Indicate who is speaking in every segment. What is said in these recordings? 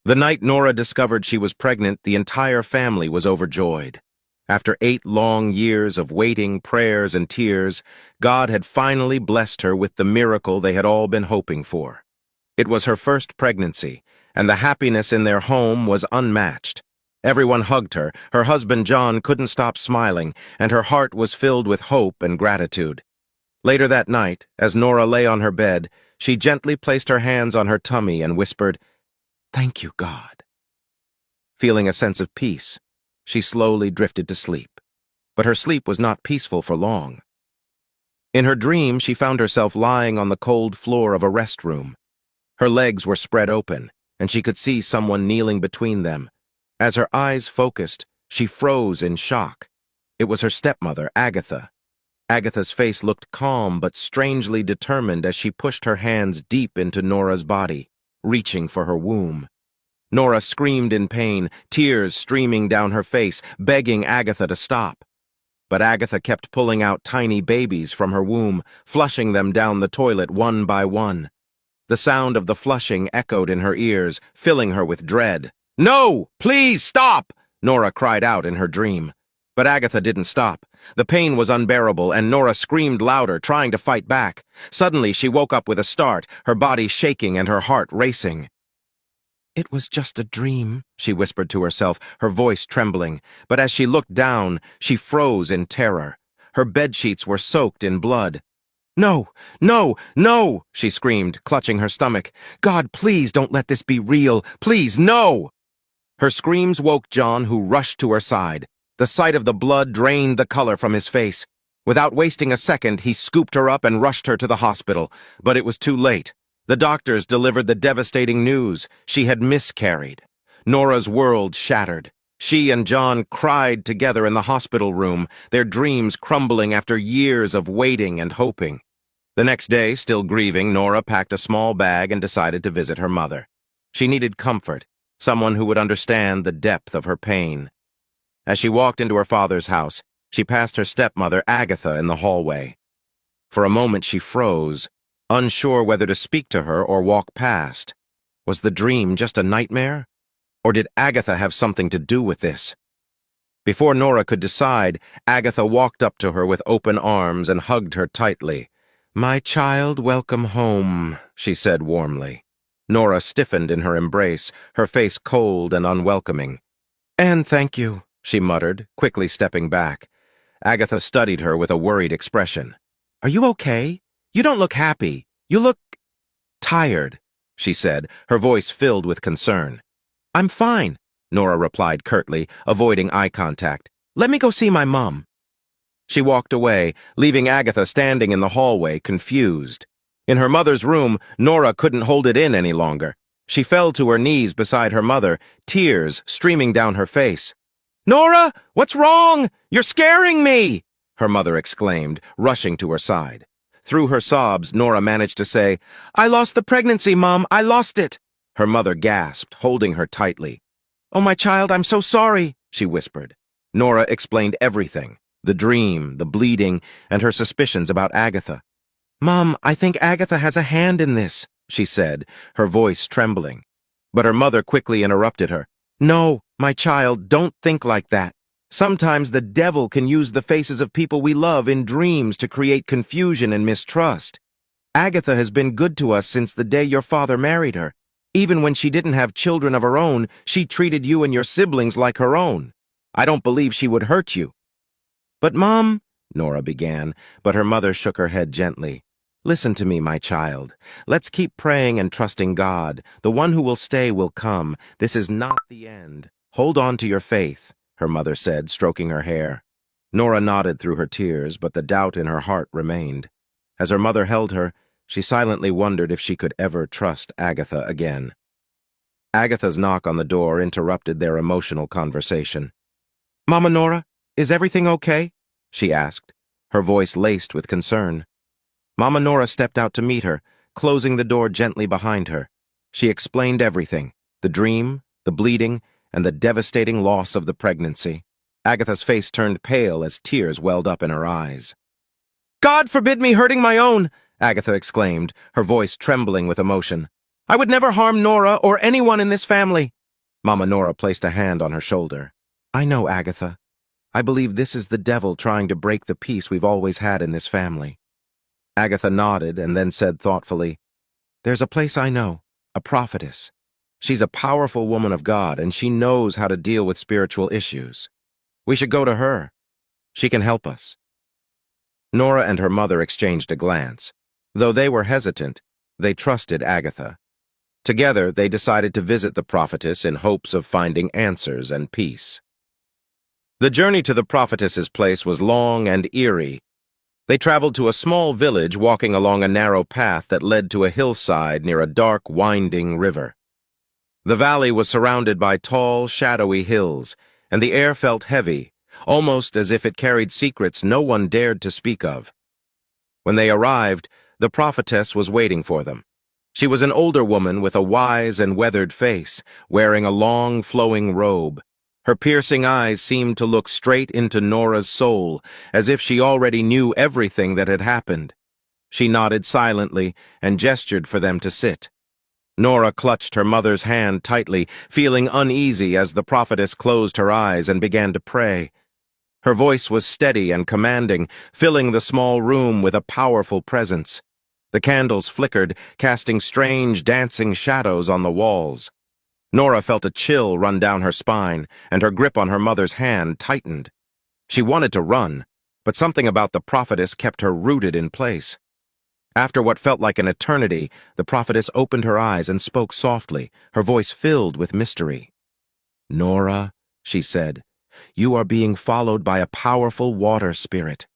Speaker 1: The night Nora discovered she was pregnant, the entire family was overjoyed. After 8 long years of waiting, prayers, and tears, God had finally blessed her with the miracle they had all been hoping for. It was her first pregnancy, and the happiness in their home was unmatched. Everyone hugged her, her husband John couldn't stop smiling, and her heart was filled with hope and gratitude. Later that night, as Nora lay on her bed, she gently placed her hands on her tummy and whispered, "Thank you, God." Feeling a sense of peace, she slowly drifted to sleep. But her sleep was not peaceful for long. In her dream, she found herself lying on the cold floor of a restroom. Her legs were spread open, and she could see someone kneeling between them. As her eyes focused, she froze in shock. It was her stepmother, Agatha. Agatha's face looked calm but strangely determined as she pushed her hands deep into Nora's body, reaching for her womb. Nora screamed in pain, tears streaming down her face, begging Agatha to stop. But Agatha kept pulling out tiny babies from her womb, flushing them down the toilet one by one. The sound of the flushing echoed in her ears, filling her with dread. "No! Please stop!" Nora cried out in her dream. But Agatha didn't stop. The pain was unbearable, and Nora screamed louder, trying to fight back. Suddenly, she woke up with a start, her body shaking and her heart racing. "It was just a dream," she whispered to herself, her voice trembling. But as she looked down, she froze in terror. Her bedsheets were soaked in blood. "No, no, no!" she screamed, clutching her stomach. "God, please don't let this be real. Please, no!" Her screams woke John, who rushed to her side. The sight of the blood drained the color from his face. Without wasting a second, he scooped her up and rushed her to the hospital. But it was too late. The doctors delivered the devastating news. She had miscarried. Nora's world shattered. She and John cried together in the hospital room, their dreams crumbling after years of waiting and hoping. The next day, still grieving, Nora packed a small bag and decided to visit her mother. She needed comfort, someone who would understand the depth of her pain. As she walked into her father's house, she passed her stepmother, Agatha, in the hallway. For a moment she froze, unsure whether to speak to her or walk past. Was the dream just a nightmare? Or did Agatha have something to do with this? Before Nora could decide, Agatha walked up to her with open arms and hugged her tightly. "My child, welcome home," she said warmly. Nora stiffened in her embrace, her face cold and unwelcoming. "And thank you," she muttered, quickly stepping back. Agatha studied her with a worried expression. "Are you okay? You don't look happy. You look tired," she said, her voice filled with concern. "I'm fine," Nora replied curtly, avoiding eye contact. "Let me go see my mom." She walked away, leaving Agatha standing in the hallway, confused. In her mother's room, Nora couldn't hold it in any longer. She fell to her knees beside her mother, tears streaming down her face. "Nora, what's wrong? You're scaring me!" her mother exclaimed, rushing to her side. Through her sobs, Nora managed to say, "I lost the pregnancy, Mom. I lost it." Her mother gasped, holding her tightly. "Oh, my child, I'm so sorry," she whispered. Nora explained everything, the dream, the bleeding, and her suspicions about Agatha. "Mom, I think Agatha has a hand in this," she said, her voice trembling. But her mother quickly interrupted her. "No, my child, don't think like that. Sometimes the devil can use the faces of people we love in dreams to create confusion and mistrust. Agatha has been good to us since the day your father married her. Even when she didn't have children of her own, she treated you and your siblings like her own. I don't believe she would hurt you." "But, Mom," Nora began, but her mother shook her head gently. "Listen to me, my child. Let's keep praying and trusting God. The one who will stay will come. This is not the end. Hold on to your faith," her mother said, stroking her hair. Nora nodded through her tears, but the doubt in her heart remained. As her mother held her, she silently wondered if she could ever trust Agatha again. Agatha's knock on the door interrupted their emotional conversation. "Mama Nora, is everything okay?" she asked, her voice laced with concern. Mama Nora stepped out to meet her, closing the door gently behind her. She explained everything, the dream, the bleeding, and the devastating loss of the pregnancy. Agatha's face turned pale as tears welled up in her eyes. "God forbid me hurting my own!" Agatha exclaimed, her voice trembling with emotion. "I would never harm Nora or anyone in this family. Mama Nora placed a hand on her shoulder. I know, Agatha. I believe this is the devil trying to break the peace we've always had in this family. Agatha nodded and then said thoughtfully, There's a place I know, a prophetess. She's a powerful woman of God, and she knows how to deal with spiritual issues. We should go to her. She can help us. Nora and her mother exchanged a glance. Though they were hesitant, they trusted Agatha. Together, they decided to visit the prophetess in hopes of finding answers and peace. The journey to the prophetess's place was long and eerie. They traveled to a small village, walking along a narrow path that led to a hillside near a dark, winding river. The valley was surrounded by tall, shadowy hills, and the air felt heavy, almost as if it carried secrets no one dared to speak of. When they arrived, the prophetess was waiting for them. She was an older woman with a wise and weathered face, wearing a long, flowing robe. Her piercing eyes seemed to look straight into Nora's soul, as if she already knew everything that had happened. She nodded silently and gestured for them to sit. Nora clutched her mother's hand tightly, feeling uneasy as the prophetess closed her eyes and began to pray. Her voice was steady and commanding, filling the small room with a powerful presence. The candles flickered, casting strange, dancing shadows on the walls. Nora felt a chill run down her spine, and her grip on her mother's hand tightened. She wanted to run, but something about the prophetess kept her rooted in place. After what felt like an eternity, the prophetess opened her eyes and spoke softly, her voice filled with mystery. Nora, she said, you are being followed by a powerful water spirit.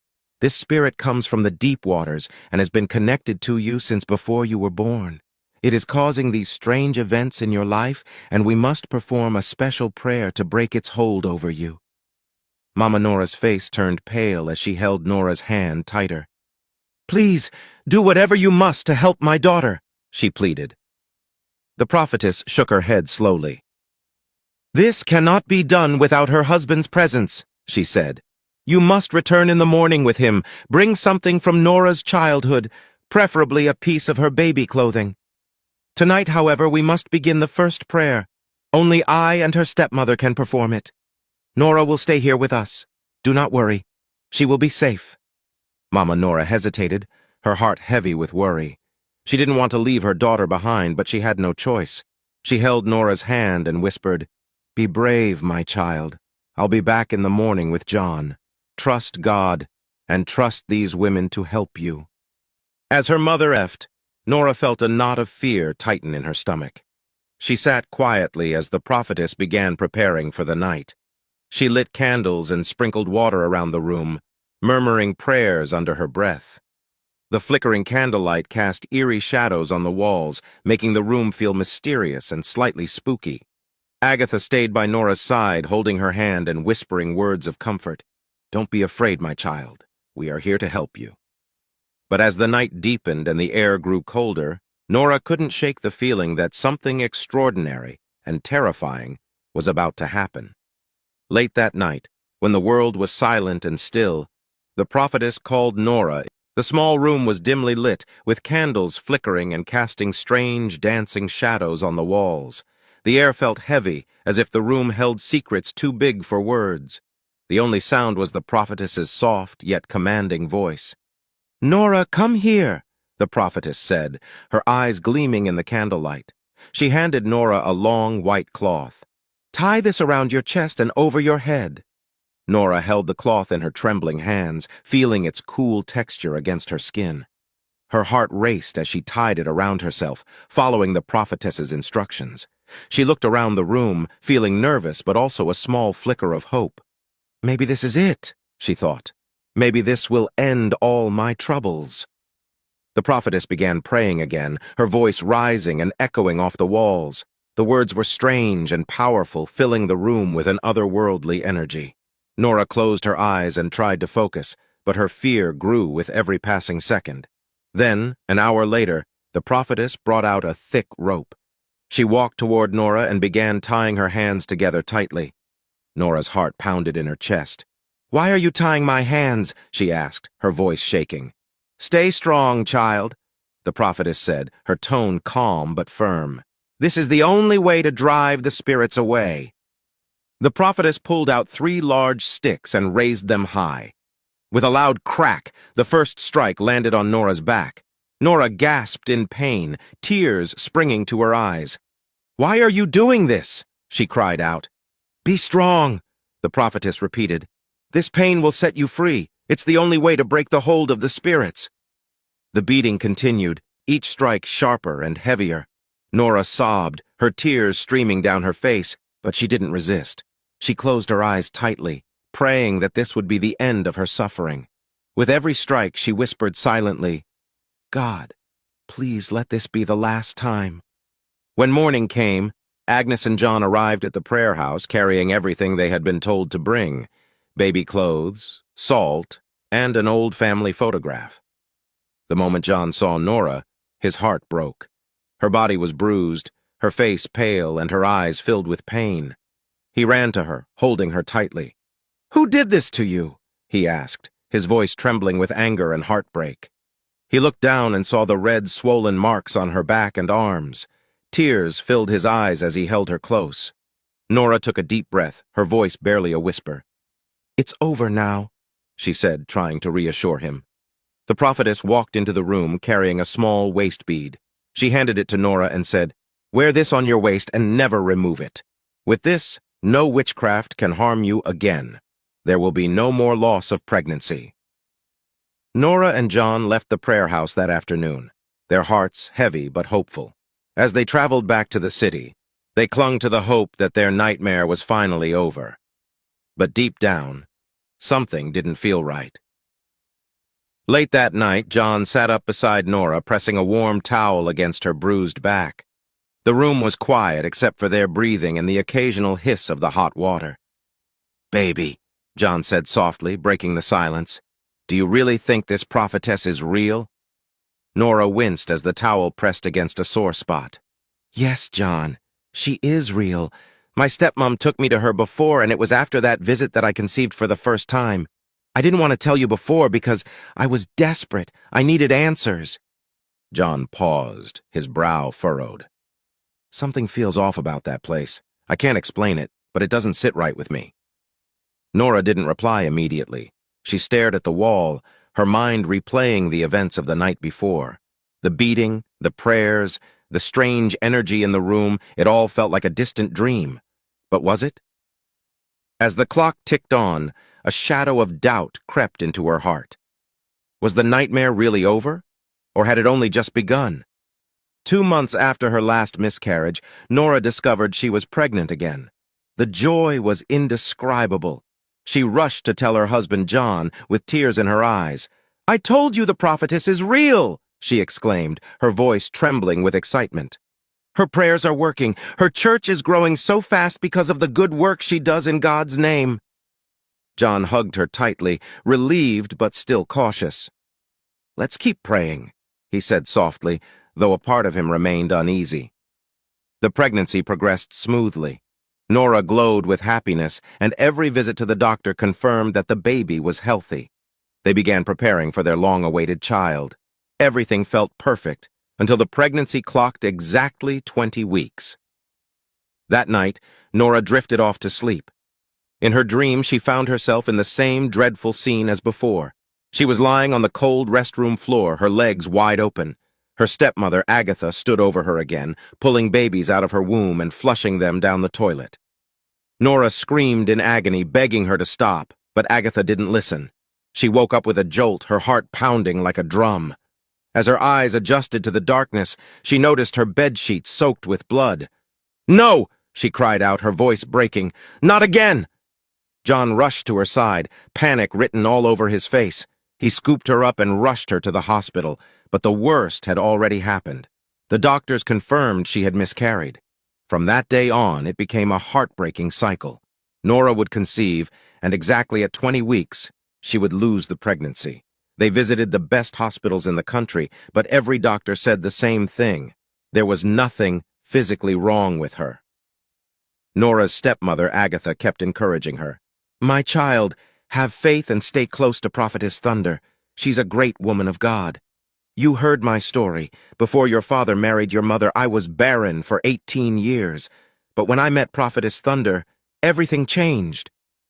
Speaker 1: This spirit comes from the deep waters and has been connected to you since before you were born. It is causing these strange events in your life, and we must perform a special prayer to break its hold over you. Mama Nora's face turned pale as she held Nora's hand tighter. Please, do whatever you must to help my daughter, she pleaded. The prophetess shook her head slowly. This cannot be done without her husband's presence, she said. You must return in the morning with him. Bring something from Nora's childhood, preferably a piece of her baby clothing. Tonight, however, we must begin the first prayer. Only I and her stepmother can perform it. Nora will stay here with us. Do not worry. She will be safe. Mama Nora hesitated, her heart heavy with worry. She didn't want to leave her daughter behind, but she had no choice. She held Nora's hand and whispered, Be brave, my child. I'll be back in the morning with John. Trust God, and trust these women to help you. As her mother left, Nora felt a knot of fear tighten in her stomach. She sat quietly as the prophetess began preparing for the night. She lit candles and sprinkled water around the room, murmuring prayers under her breath. The flickering candlelight cast eerie shadows on the walls, making the room feel mysterious and slightly spooky. Agatha stayed by Nora's side, holding her hand and whispering words of comfort. Don't be afraid, my child. We are here to help you. But as the night deepened and the air grew colder, Nora couldn't shake the feeling that something extraordinary and terrifying was about to happen. Late that night, when the world was silent and still, the prophetess called Nora. The small room was dimly lit, with candles flickering and casting strange, dancing shadows on the walls. The air felt heavy, as if the room held secrets too big for words. The only sound was the prophetess's soft yet commanding voice. Nora, come here, the prophetess said, her eyes gleaming in the candlelight. She handed Nora a long white cloth. Tie this around your chest and over your head. Nora held the cloth in her trembling hands, feeling its cool texture against her skin. Her heart raced as she tied it around herself, following the prophetess's instructions. She looked around the room, feeling nervous but also a small flicker of hope. Maybe this is it, she thought. Maybe this will end all my troubles. The prophetess began praying again, her voice rising and echoing off the walls. The words were strange and powerful, filling the room with an otherworldly energy. Nora closed her eyes and tried to focus, but her fear grew with every passing second. Then, an hour later, the prophetess brought out a thick rope. She walked toward Nora and began tying her hands together tightly. Nora's heart pounded in her chest. Why are you tying my hands? She asked, her voice shaking. Stay strong, child, the prophetess said, her tone calm but firm. This is the only way to drive the spirits away." The prophetess pulled out 3 large sticks and raised them high. With a loud crack, the first strike landed on Nora's back. Nora gasped in pain, tears springing to her eyes. "Why are you doing this?" she cried out. "Be strong," the prophetess repeated. "This pain will set you free. It's the only way to break the hold of the spirits." The beating continued, each strike sharper and heavier. Nora sobbed, her tears streaming down her face, but she didn't resist. She closed her eyes tightly, praying that this would be the end of her suffering. With every strike, she whispered silently, "God, please let this be the last time." When morning came, Agnes and John arrived at the prayer house carrying everything they had been told to bring: baby clothes, salt, and an old family photograph. The moment John saw Nora, his heart broke. Her body was bruised, her face pale, and her eyes filled with pain. He ran to her, holding her tightly. "Who did this to you?" he asked, his voice trembling with anger and heartbreak. He looked down and saw the red, swollen marks on her back and arms. Tears filled his eyes as he held her close. Nora took a deep breath, her voice barely a whisper. "It's over now," she said, trying to reassure him. The prophetess walked into the room carrying a small waist bead. She handed it to Nora and said, "Wear this on your waist and never remove it. With this, no witchcraft can harm you again. There will be no more loss of pregnancy." Nora and John left the prayer house that afternoon, their hearts heavy but hopeful. As they traveled back to the city, they clung to the hope that their nightmare was finally over. But deep down, something didn't feel right. Late that night, John sat up beside Nora, pressing a warm towel against her bruised back. The room was quiet except for their breathing and the occasional hiss of the hot water. "Baby," John said softly, breaking the silence, "do you really think this prophetess is real?" Nora winced as the towel pressed against a sore spot. "Yes, John, she is real. My stepmom took me to her before, and it was after that visit that I conceived for the first time. I didn't want to tell you before because I was desperate. I needed answers." John paused, his brow furrowed. "Something feels off about that place. I can't explain it, but it doesn't sit right with me." Nora didn't reply immediately. She stared at the wall, her mind replaying the events of the night before. The beating, the prayers, the strange energy in the room, it all felt like a distant dream. But was it? As the clock ticked on, a shadow of doubt crept into her heart. Was the nightmare really over? Or had it only just begun? 2 months after her last miscarriage, Nora discovered she was pregnant again. The joy was indescribable. She rushed to tell her husband John, with tears in her eyes. "I told you the prophetess is real!" she exclaimed, her voice trembling with excitement. "Her prayers are working. Her church is growing so fast because of the good work she does in God's name." John hugged her tightly, relieved but still cautious. "Let's keep praying," he said softly, though a part of him remained uneasy. The pregnancy progressed smoothly. Nora glowed with happiness, and every visit to the doctor confirmed that the baby was healthy. They began preparing for their long-awaited child. Everything felt perfect, until the pregnancy clocked exactly 20 weeks. That night, Nora drifted off to sleep. In her dream, she found herself in the same dreadful scene as before. She was lying on the cold restroom floor, her legs wide open. Her stepmother, Agatha, stood over her again, pulling babies out of her womb and flushing them down the toilet. Nora screamed in agony, begging her to stop, but Agatha didn't listen. She woke up with a jolt, her heart pounding like a drum. As her eyes adjusted to the darkness, she noticed her bedsheet soaked with blood. "No!" she cried out, her voice breaking. "Not again!" John rushed to her side, panic written all over his face. He scooped her up and rushed her to the hospital, but the worst had already happened. The doctors confirmed she had miscarried. From that day on, it became a heartbreaking cycle. Nora would conceive, and exactly at 20 weeks, she would lose the pregnancy. They visited the best hospitals in the country, but every doctor said the same thing. There was nothing physically wrong with her. Nora's stepmother, Agatha, kept encouraging her. "My child, have faith and stay close to Prophetess Thunder. She's a great woman of God." You heard my story. Before your father married your mother, I was barren for 18 years. But when I met Prophetess Thunder, everything changed.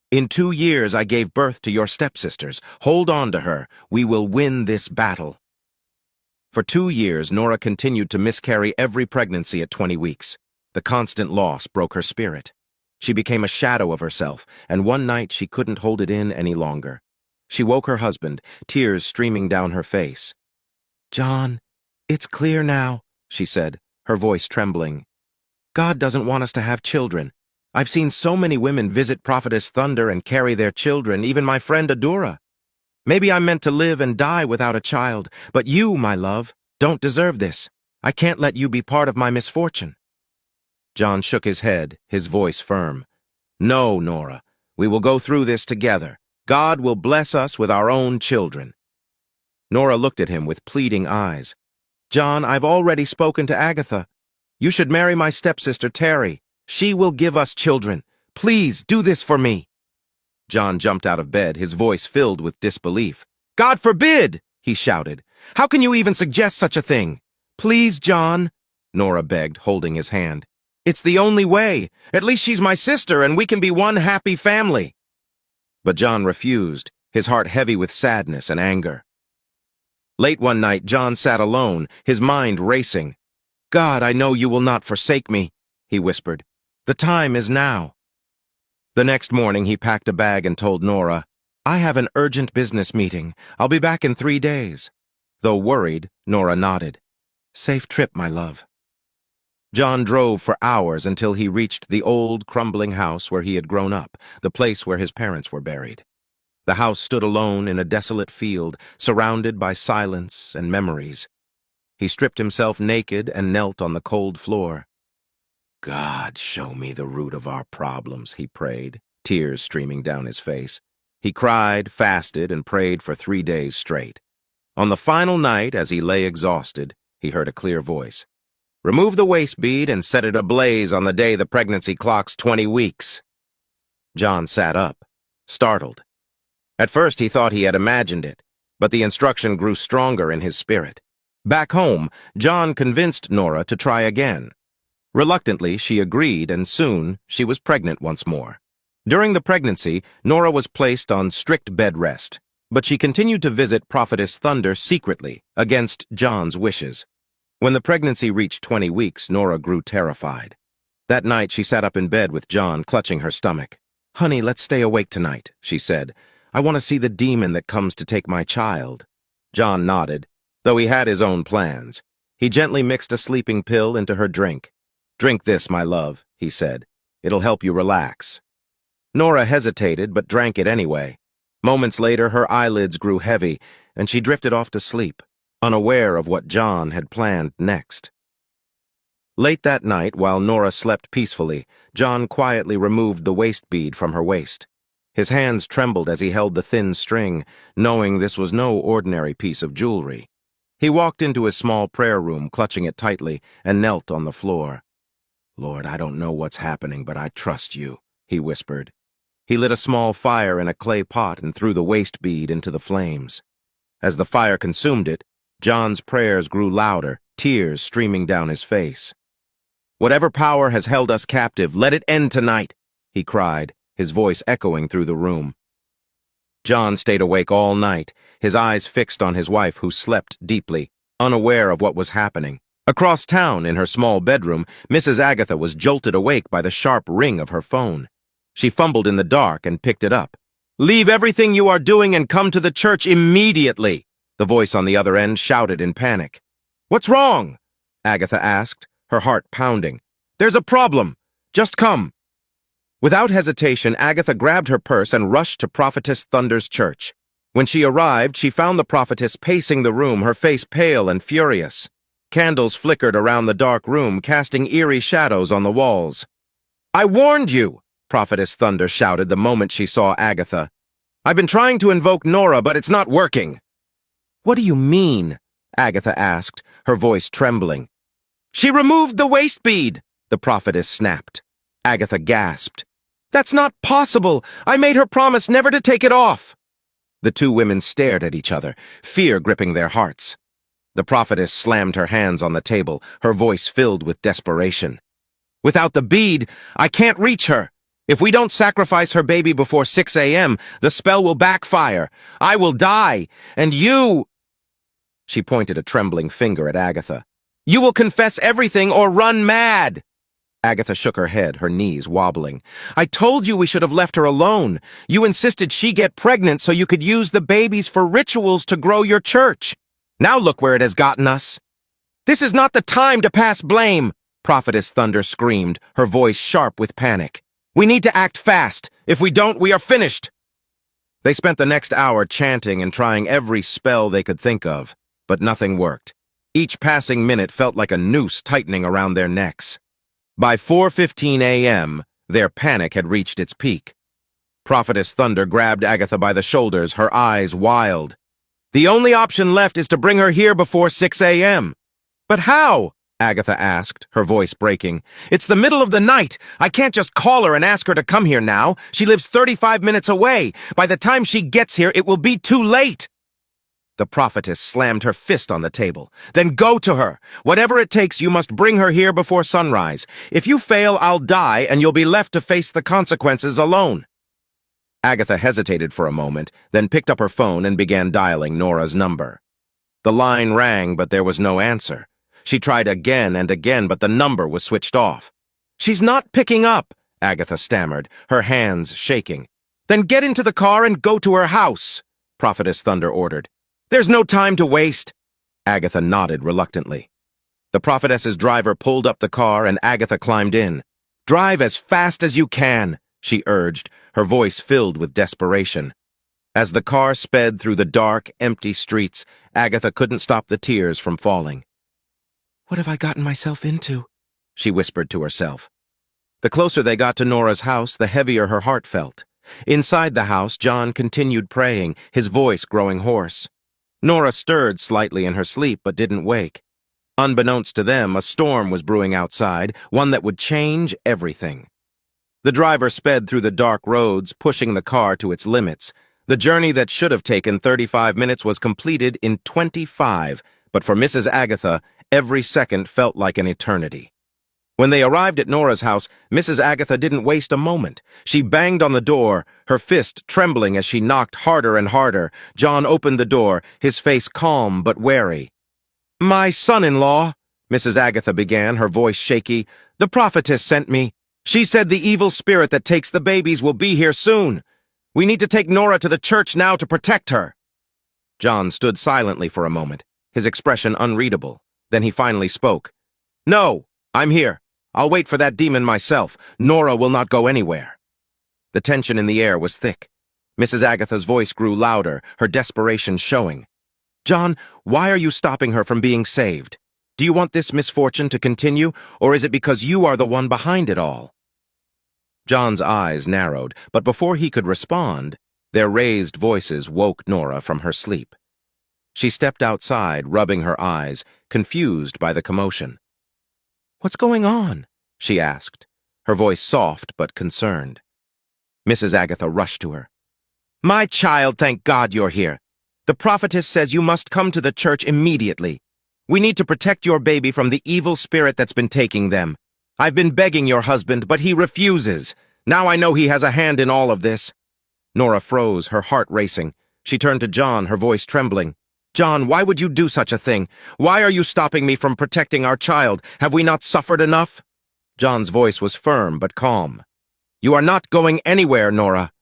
Speaker 1: In 2 years, I gave birth to your stepsisters. Hold on to her. We will win this battle. For 2 years, Nora continued to miscarry every pregnancy at 20 weeks. The constant loss broke her spirit. She became a shadow of herself, and one night she couldn't hold it in any longer. She woke her husband, tears streaming down her face. "John, it's clear now," she said, her voice trembling. "God doesn't want us to have children. I've seen so many women visit Prophetess Thunder and carry their children, even my friend Adura. Maybe I'm meant to live and die without a child, but you, my love, don't deserve this. I can't let you be part of my misfortune." John shook his head, his voice firm. "No, Nora, we will go through this together. God will bless us with our own children." Nora looked at him with pleading eyes. "John, I've already spoken to Agatha. You should marry my stepsister, Terry. She will give us children. Please do this for me." John jumped out of bed, his voice filled with disbelief. "God forbid!" he shouted. "How can you even suggest such a thing?" "Please, John," Nora begged, holding his hand. "It's the only way. At least she's my sister, and we can be one happy family." But John refused, his heart heavy with sadness and anger. Late one night, John sat alone, his mind racing. "God, I know you will not forsake me," he whispered. "The time is now." The next morning, he packed a bag and told Nora, "I have an urgent business meeting. I'll be back in 3 days." Though worried, Nora nodded. "Safe trip, my love." John drove for hours until he reached the old, crumbling house where he had grown up, the place where his parents were buried. The house stood alone in a desolate field, surrounded by silence and memories. He stripped himself naked and knelt on the cold floor. "God, show me the root of our problems," he prayed, tears streaming down his face. He cried, fasted, and prayed for 3 days straight. On the final night, as he lay exhausted, he heard a clear voice. "Remove the waist bead and set it ablaze on the day the pregnancy clocks 20 weeks. John sat up, startled. At first he thought he had imagined it, but the instruction grew stronger in his spirit. Back home, John convinced Nora to try again. Reluctantly, she agreed, and soon she was pregnant once more. During the pregnancy, Nora was placed on strict bed rest, but she continued to visit Prophetess Thunder secretly, against John's wishes. When the pregnancy reached 20 weeks, Nora grew terrified. That night, she sat up in bed with John, clutching her stomach. "Honey, let's stay awake tonight," she said. "I want to see the demon that comes to take my child." John nodded, though he had his own plans. He gently mixed a sleeping pill into her drink. "Drink this, my love," he said. "It'll help you relax." Nora hesitated, but drank it anyway. Moments later, her eyelids grew heavy, and she drifted off to sleep, unaware of what John had planned next. Late that night, while Nora slept peacefully, John quietly removed the waist bead from her waist. His hands trembled as he held the thin string, knowing this was no ordinary piece of jewelry. He walked into his small prayer room, clutching it tightly, and knelt on the floor. "Lord, I don't know what's happening, but I trust you," he whispered. He lit a small fire in a clay pot and threw the waist bead into the flames. As the fire consumed it, John's prayers grew louder, tears streaming down his face. "Whatever power has held us captive, let it end tonight," he cried, his voice echoing through the room. John stayed awake all night, his eyes fixed on his wife, who slept deeply, unaware of what was happening. Across town, in her small bedroom, Mrs. Agatha was jolted awake by the sharp ring of her phone. She fumbled in the dark and picked it up. "Leave everything you are doing and come to the church immediately," the voice on the other end shouted in panic. "What's wrong?" Agatha asked, her heart pounding. "There's a problem. Just come." Without hesitation, Agatha grabbed her purse and rushed to Prophetess Thunder's church. When she arrived, she found the prophetess pacing the room, her face pale and furious. Candles flickered around the dark room, casting eerie shadows on the walls. "I warned you!" Prophetess Thunder shouted the moment she saw Agatha. "I've been trying to invoke Nora, but it's not working." "What do you mean?" Agatha asked, her voice trembling. "She removed the waist bead," the prophetess snapped. Agatha gasped. "That's not possible! I made her promise never to take it off!" The two women stared at each other, fear gripping their hearts. The prophetess slammed her hands on the table, her voice filled with desperation. "Without the bead, I can't reach her. If we don't sacrifice her baby before 6 a.m., the spell will backfire. I will die, and you—" She pointed a trembling finger at Agatha. "You will confess everything or run mad!" Agatha shook her head, her knees wobbling. "I told you we should have left her alone. You insisted she get pregnant so you could use the babies for rituals to grow your church. Now look where it has gotten us." "This is not the time to pass blame," Prophetess Thunder screamed, her voice sharp with panic. "We need to act fast. If we don't, we are finished." They spent the next hour chanting and trying every spell they could think of, but nothing worked. Each passing minute felt like a noose tightening around their necks. By 4:15 a.m., their panic had reached its peak. Prophetess Thunder grabbed Agatha by the shoulders, her eyes wild. "The only option left is to bring her here before 6 a.m. "But how?" Agatha asked, her voice breaking. "It's the middle of the night. I can't just call her and ask her to come here now. She lives 35 minutes away. By the time she gets here, it will be too late." The prophetess slammed her fist on the table. "Then go to her. Whatever it takes, you must bring her here before sunrise. If you fail, I'll die, and you'll be left to face the consequences alone." Agatha hesitated for a moment, then picked up her phone and began dialing Nora's number. The line rang, but there was no answer. She tried again and again, but the number was switched off. "She's not picking up," Agatha stammered, her hands shaking. "Then get into the car and go to her house," Prophetess Thunder ordered. "There's no time to waste." Agatha nodded reluctantly. The prophetess's driver pulled up the car and Agatha climbed in. "Drive as fast as you can," she urged, her voice filled with desperation. As the car sped through the dark, empty streets, Agatha couldn't stop the tears from falling. "What have I gotten myself into?" she whispered to herself. The closer they got to Nora's house, the heavier her heart felt. Inside the house, John continued praying, his voice growing hoarse. Nora stirred slightly in her sleep but didn't wake. Unbeknownst to them, a storm was brewing outside, one that would change everything. The driver sped through the dark roads, pushing the car to its limits. The journey that should have taken 35 minutes was completed in 25, but for Mrs. Agatha, every second felt like an eternity. When they arrived at Nora's house, Mrs. Agatha didn't waste a moment. She banged on the door, her fist trembling as she knocked harder and harder. John opened the door, his face calm but wary. "My son-in-law," Mrs. Agatha began, her voice shaky, "the prophetess sent me. She said the evil spirit that takes the babies will be here soon. We need to take Nora to the church now to protect her." John stood silently for a moment, his expression unreadable. Then he finally spoke. "No, I'm here. I'll wait for that demon myself. Nora will not go anywhere." The tension in the air was thick. Mrs. Agatha's voice grew louder, her desperation showing. "John, why are you stopping her from being saved? Do you want this misfortune to continue, or is it because you are the one behind it all?" John's eyes narrowed, but before he could respond, their raised voices woke Nora from her sleep. She stepped outside, rubbing her eyes, confused by the commotion. "What's going on?" she asked, her voice soft but concerned. Mrs. Agatha rushed to her. "My child, thank God you're here. The prophetess says you must come to the church immediately. We need to protect your baby from the evil spirit that's been taking them. I've been begging your husband, but he refuses. Now I know he has a hand in all of this." Nora froze, her heart racing. She turned to John, her voice trembling. "John, why would you do such a thing? Why are you stopping me from protecting our child? Have we not suffered enough?" John's voice was firm but calm. "You are not going anywhere, Nora."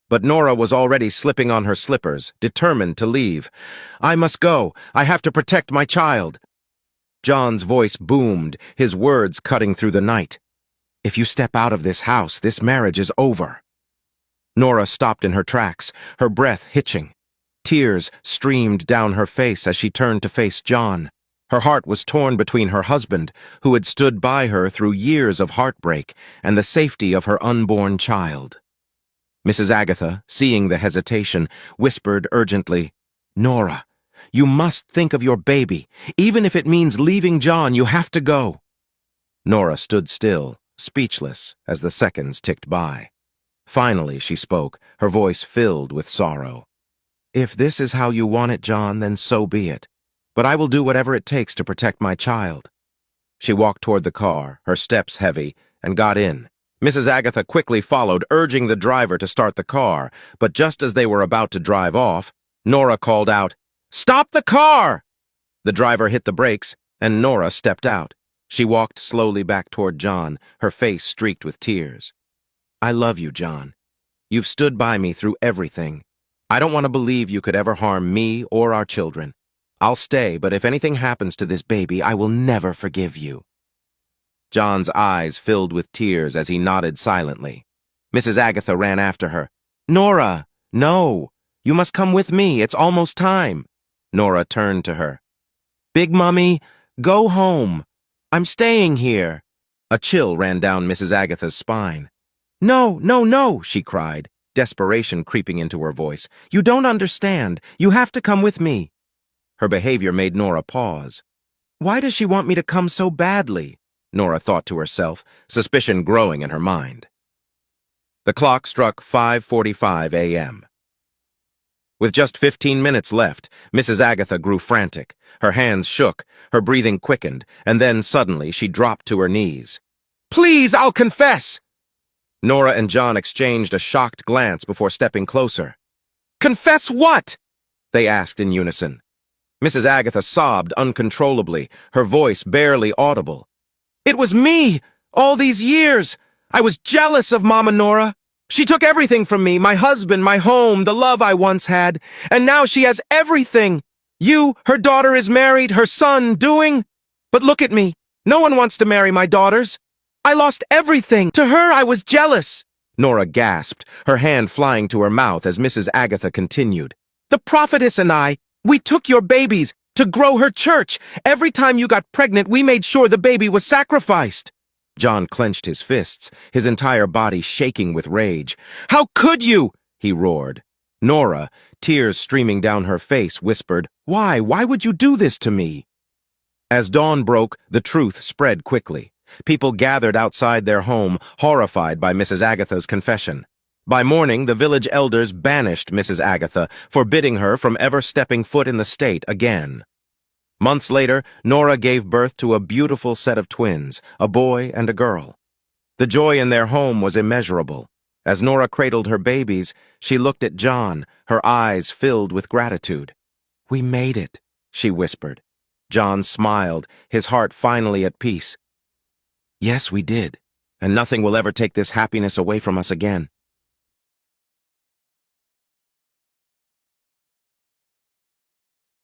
Speaker 1: But Nora was already slipping on her slippers, determined to leave. "I must go. I have to protect my child." John's voice boomed, his words cutting through the night. "If you step out of this house, this marriage is over." Nora stopped in her tracks, her breath hitching. Tears streamed down her face as she turned to face John. Her heart was torn between her husband, who had stood by her through years of heartbreak, and the safety of her unborn child. Mrs. Agatha, seeing the hesitation, whispered urgently, "Nora, you must think of your baby. Even if it means leaving John, you have to go." Nora stood still, speechless, as the seconds ticked by. Finally she spoke, her voice filled with sorrow. "If this is how you want it, John, then so be it. but I will do whatever it takes to protect my child." She walked toward the car, her steps heavy, and got in. Mrs. Agatha quickly followed, urging the driver to start the car, but just as they were about to drive off, Nora called out, "Stop the car!" The driver hit the brakes, and Nora stepped out. She walked slowly back toward John, her face streaked with tears. "I love you, John. You've stood by me through everything. I don't want to believe you could ever harm me or our children. I'll stay, but if anything happens to this baby, I will never forgive you." John's eyes filled with tears as he nodded silently. Mrs. Agatha ran after her. "Nora, no! You must come with me. It's almost time." Nora turned to her. "Big Mummy, go home. I'm staying here." A chill ran down Mrs. Agatha's spine. "No, no, no," she cried, desperation creeping into her voice. "You don't understand. You have to come with me." Her behavior made Nora pause. "Why does she want me to come so badly?" Nora thought to herself, suspicion growing in her mind. The clock struck 5:45 a.m. With just 15 minutes left, Mrs. Agatha grew frantic. Her hands shook, her breathing quickened, and then suddenly she dropped to her knees. "Please, I'll confess!" Nora and John exchanged a shocked glance before stepping closer. "Confess what?" they asked in unison. Mrs. Agatha sobbed uncontrollably, her voice barely audible. "It was me, all these years. I was jealous of Mama Nora. She took everything from me, my husband, my home, the love I once had, and now she has everything. Her daughter is married, her son doing. But look at me. No one wants to marry my daughters. I lost everything. To her, I was jealous." Nora gasped, her hand flying to her mouth as Mrs. Agatha continued. "The prophetess and we took your babies to grow her church. Every time you got pregnant, we made sure the baby was sacrificed." John clenched his fists, his entire body shaking with rage. "How could you?" he roared. Nora, tears streaming down her face, whispered, Why would you do this to me?" As dawn broke, the truth spread quickly. People gathered outside their home, horrified by Mrs. Agatha's confession. By morning, the village elders banished Mrs. Agatha, forbidding her from ever stepping foot in the state again. Months later, Nora gave birth to a beautiful set of twins, a boy and a girl. The joy in their home was immeasurable. As Nora cradled her babies, she looked at John, her eyes filled with gratitude. "We made it," she whispered. John smiled, his heart finally at peace. "Yes, we did, and nothing will ever take this happiness away from us again."